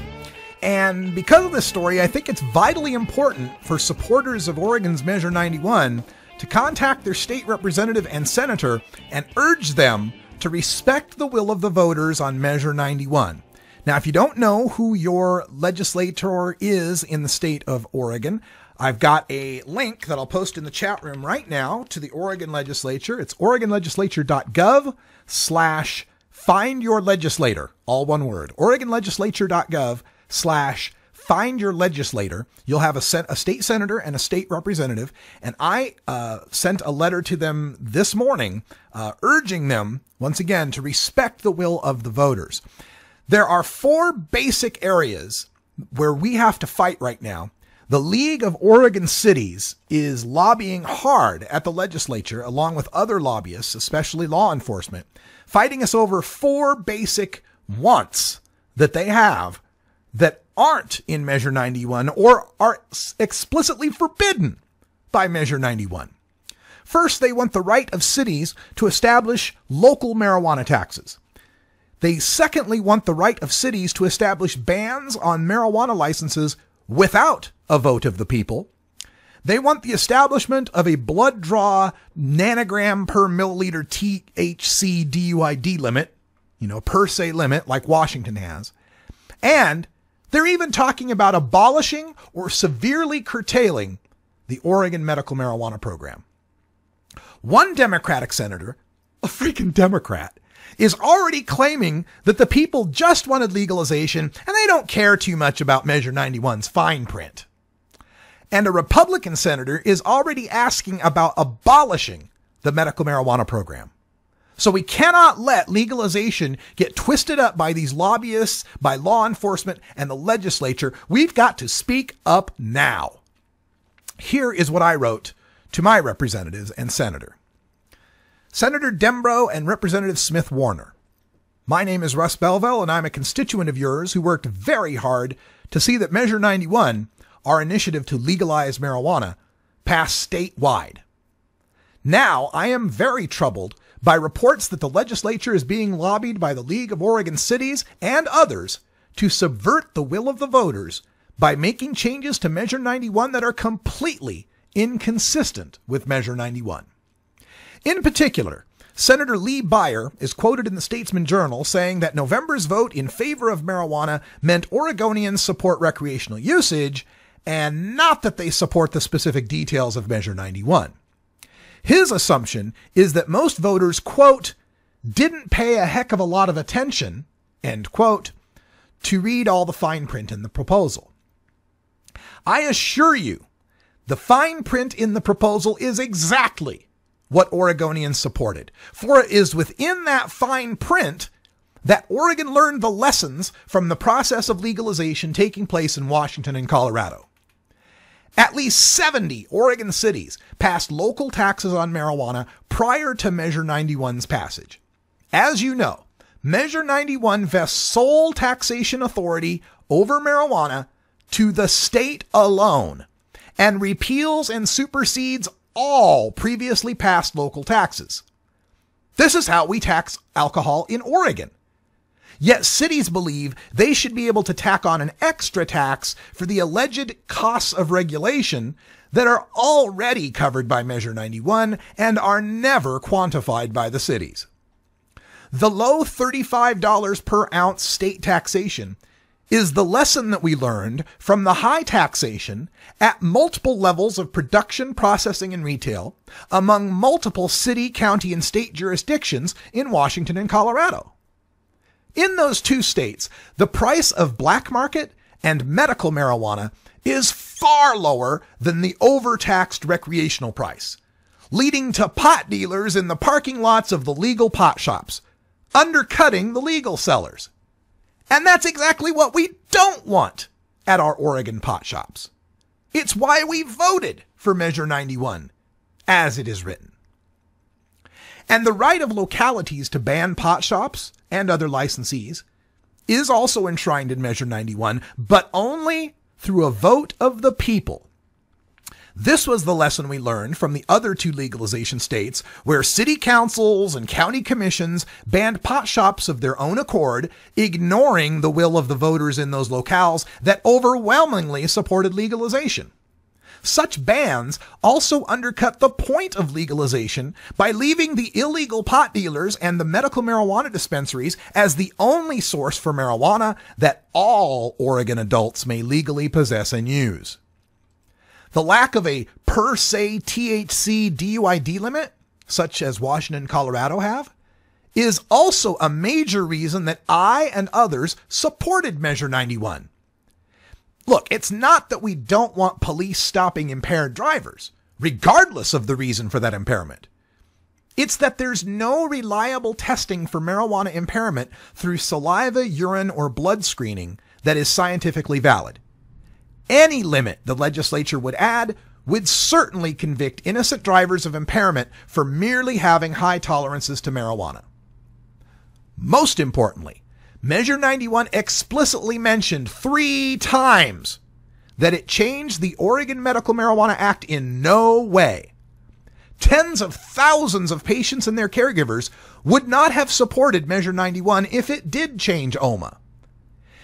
And because of this story, I think it's vitally important for supporters of Oregon's Measure 91 to contact their state representative and senator and urge them to respect the will of the voters on Measure 91. Now, if you don't know who your legislator is in the state of Oregon, I've got a link that I'll post in the chat room right now to the Oregon legislature. It's oregonlegislature.gov/findyourlegislator, all one word. oregonlegislature.gov/findyourlegislator. You'll have a state senator and a state representative. And I sent a letter to them this morning urging them, once again, to respect the will of the voters. There are 4 basic areas where we have to fight right now. The League of Oregon Cities is lobbying hard at the legislature, along with other lobbyists, especially law enforcement, fighting us over 4 basic wants that they have that aren't in Measure 91 or are explicitly forbidden by Measure 91. First, they want the right of cities to establish local marijuana taxes. They secondly want the right of cities to establish bans on marijuana licenses without a vote of the people. They want the establishment of a blood draw nanogram per milliliter THC DUID limit, per se limit like Washington has. And they're even talking about abolishing or severely curtailing the Oregon medical marijuana program. One Democratic senator, a freaking Democrat, is already claiming that the people just wanted legalization and they don't care too much about Measure 91's fine print. And a Republican senator is already asking about abolishing the medical marijuana program. So we cannot let legalization get twisted up by these lobbyists, by law enforcement, and the legislature. We've got to speak up now. Here is what I wrote to my representatives and senator. Senator Dembro and Representative Smith Warner. My name is Russ Belville, and I'm a constituent of yours who worked very hard to see that Measure 91, our initiative to legalize marijuana, passed statewide. Now, I am very troubled by reports that the legislature is being lobbied by the League of Oregon Cities and others to subvert the will of the voters by making changes to Measure 91 that are completely inconsistent with Measure 91. In particular, Senator Lee Beyer is quoted in the Statesman Journal saying that November's vote in favor of marijuana meant Oregonians support recreational usage and not that they support the specific details of Measure 91. His assumption is that most voters, quote, didn't pay a heck of a lot of attention, end quote, to read all the fine print in the proposal. I assure you, the fine print in the proposal is exactly what Oregonians supported, for it is within that fine print that Oregon learned the lessons from the process of legalization taking place in Washington and Colorado. At least 70 Oregon cities passed local taxes on marijuana prior to Measure 91's passage. As you know, Measure 91 vests sole taxation authority over marijuana to the state alone and repeals and supersedes all previously passed local taxes. This is how we tax alcohol in Oregon. Yet cities believe they should be able to tack on an extra tax for the alleged costs of regulation that are already covered by Measure 91 and are never quantified by the cities. The low $35 per ounce state taxation is the lesson that we learned from the high taxation at multiple levels of production, processing, and retail among multiple city, county, and state jurisdictions in Washington and Colorado. In those two states, the price of black market and medical marijuana is far lower than the overtaxed recreational price, leading to pot dealers in the parking lots of the legal pot shops, undercutting the legal sellers. And that's exactly what we don't want at our Oregon pot shops. It's why we voted for Measure 91, as it is written. And the right of localities to ban pot shops and other licensees is also enshrined in Measure 91, but only through a vote of the people. This was the lesson we learned from the other two legalization states where city councils and county commissions banned pot shops of their own accord, ignoring the will of the voters in those locales that overwhelmingly supported legalization. Such bans also undercut the point of legalization by leaving the illegal pot dealers and the medical marijuana dispensaries as the only source for marijuana that all Oregon adults may legally possess and use. The lack of a per se THC DUID limit, such as Washington and Colorado have, is also a major reason that I and others supported Measure 91. Look, it's not that we don't want police stopping impaired drivers, regardless of the reason for that impairment. It's that there's no reliable testing for marijuana impairment through saliva, urine, or blood screening that is scientifically valid. Any limit the legislature would add would certainly convict innocent drivers of impairment for merely having high tolerances to marijuana. Most importantly, Measure 91 explicitly mentioned 3 times that it changed the Oregon Medical Marijuana Act in no way. Tens of thousands of patients and their caregivers would not have supported Measure 91 if it did change OMA.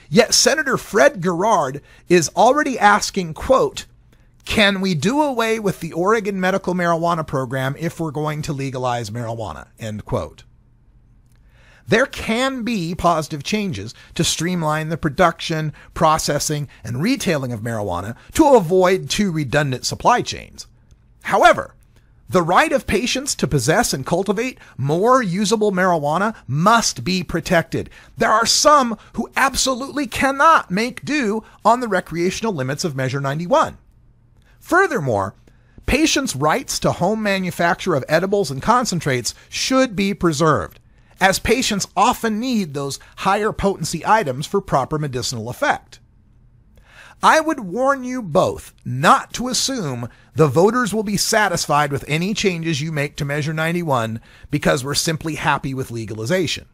Yet Senator Fred Gerard is already asking, quote, can we do away with the Oregon medical marijuana program if we're going to legalize marijuana, end quote. There can be positive changes to streamline the production, processing, and retailing of marijuana to avoid too redundant supply chains. However, the right of patients to possess and cultivate more usable marijuana must be protected. There are some who absolutely cannot make do on the recreational limits of Measure 91. Furthermore, patients' rights to home manufacture of edibles and concentrates should be preserved, as patients often need those higher potency items for proper medicinal effect. I would warn you both not to assume the voters will be satisfied with any changes you make to Measure 91 because we're simply happy with legalization.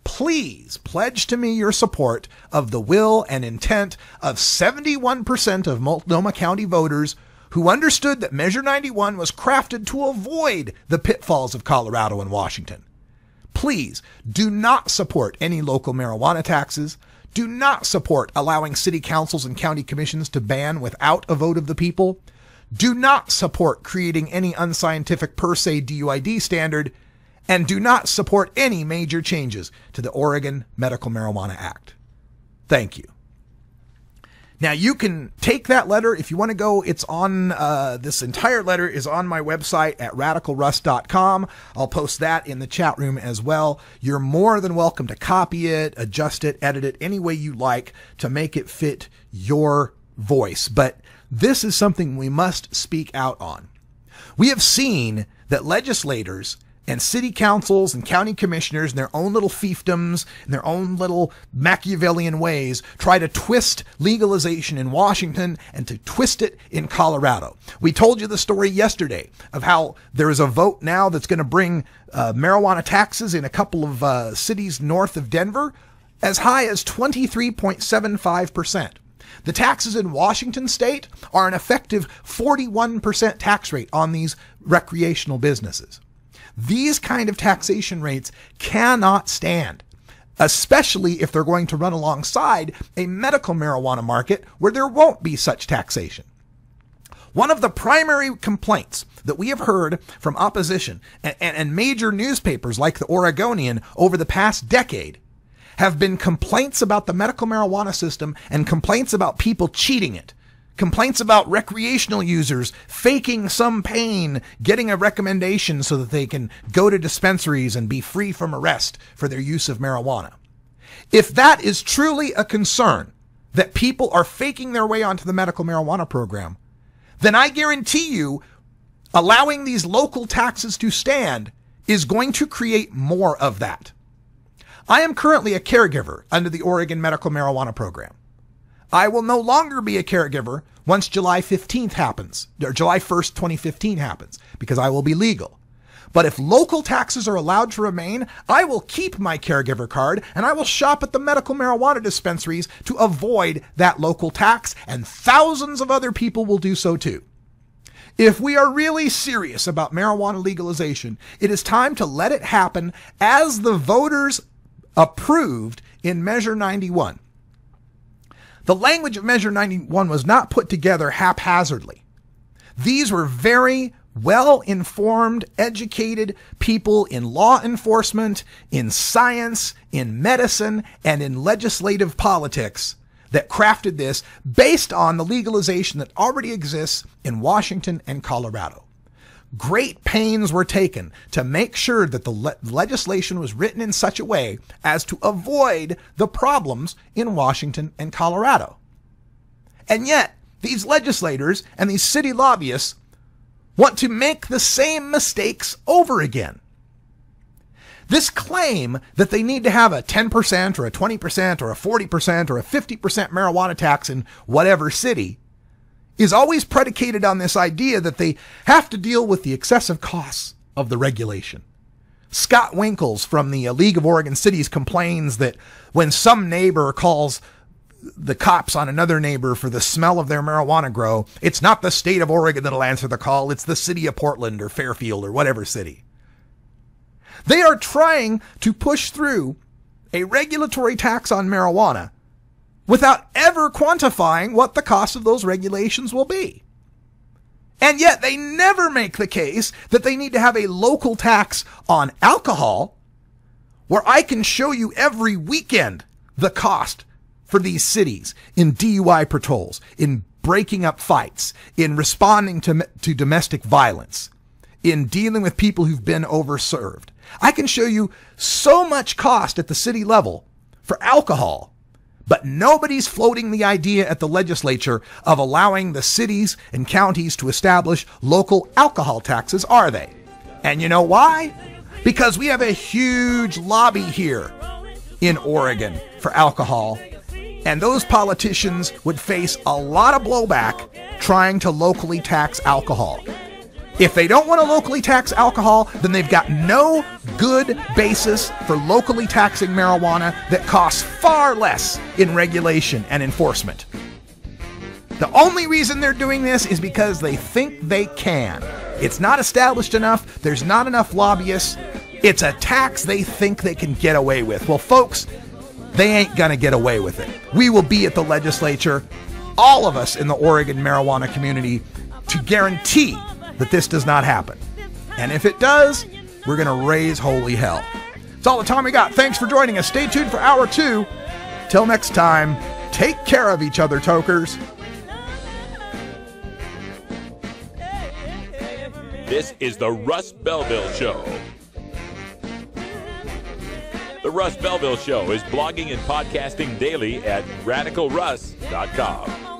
Please pledge to me your support of the will and intent of 71% of Multnomah County voters who understood that Measure 91 was crafted to avoid the pitfalls of Colorado and Washington. Please do not support any local marijuana taxes. Do not support allowing city councils and county commissions to ban without a vote of the people. do not support creating any unscientific per se DUID standard, and do not support any major changes to the Oregon Medical Marijuana Act. Thank you. Now, you can take that letter if you want to go. It's on, this entire letter is on my website at radicalruss.com. I'll post that in the chat room as well. You're more than welcome to copy it, adjust it, edit it any way you like to make it fit your voice. But this is something we must speak out on. We have seen that legislators and city councils and county commissioners in their own little fiefdoms, in their own little Machiavellian ways, try to twist legalization in Washington and to twist it in Colorado. We told you the story yesterday of how there is a vote now that's going to bring marijuana taxes in a couple of cities north of Denver as high as 23.75%. The taxes in Washington state are an effective 41% tax rate on these recreational businesses. These kind of taxation rates cannot stand, especially if they're going to run alongside a medical marijuana market where there won't be such taxation. One of the primary complaints that we have heard from opposition and major newspapers like the Oregonian over the past decade have been complaints about the medical marijuana system and complaints about people cheating it. Complaints about recreational users faking some pain, getting a recommendation so that they can go to dispensaries and be free from arrest for their use of marijuana. If that is truly a concern, that people are faking their way onto the medical marijuana program, then I guarantee you allowing these local taxes to stand is going to create more of that. I am currently a caregiver under the Oregon Medical Marijuana Program. I will no longer be a caregiver once July 15th happens, or July 1st, 2015 happens, because I will be legal. But if local taxes are allowed to remain, I will keep my caregiver card and I will shop at the medical marijuana dispensaries to avoid that local tax, and thousands of other people will do so too. If we are really serious about marijuana legalization, it is time to let it happen as the voters approved in Measure 91. The language of Measure 91 was not put together haphazardly. These were very well-informed, educated people in law enforcement, in science, in medicine, and in legislative politics that crafted this based on the legalization that already exists in Washington and Colorado. Great pains were taken to make sure that the legislation was written in such a way as to avoid the problems in Washington and Colorado. And yet, these legislators and these city lobbyists want to make the same mistakes over again. This claim that they need to have a 10% or a 20% or a 40% or a 50% marijuana tax in whatever city is always predicated on this idea that they have to deal with the excessive costs of the regulation. Scott Winkles from the League of Oregon Cities complains that when some neighbor calls the cops on another neighbor for the smell of their marijuana grow, it's not the state of Oregon that'll answer the call, it's the city of Portland or Fairfield or whatever city. They are trying to push through a regulatory tax on marijuana without ever quantifying what the cost of those regulations will be. And yet they never make the case that they need to have a local tax on alcohol, where I can show you every weekend the cost for these cities in DUI patrols, in breaking up fights, in responding to domestic violence, in dealing with people who've been overserved. I can show you so much cost at the city level for alcohol. But nobody's floating the idea at the legislature of allowing the cities and counties to establish local alcohol taxes, are they? And you know why? Because we have a huge lobby here in Oregon for alcohol, and those politicians would face a lot of blowback trying to locally tax alcohol. If they don't want to locally tax alcohol, then they've got no good basis for locally taxing marijuana that costs far less in regulation and enforcement. The only reason they're doing this is because they think they can. It's not established enough. There's not enough lobbyists. It's a tax they think they can get away with. Well, folks, they ain't gonna get away with it. We will be at the legislature, all of us in the Oregon marijuana community, to guarantee that this does not happen. And if it does, we're going to raise holy hell. That's all the time we got. Thanks for joining us. Stay tuned for Hour 2. Till next time, take care of each other, tokers. This is the Russ Belville Show. The Russ Belville Show is blogging and podcasting daily at radicalruss.com.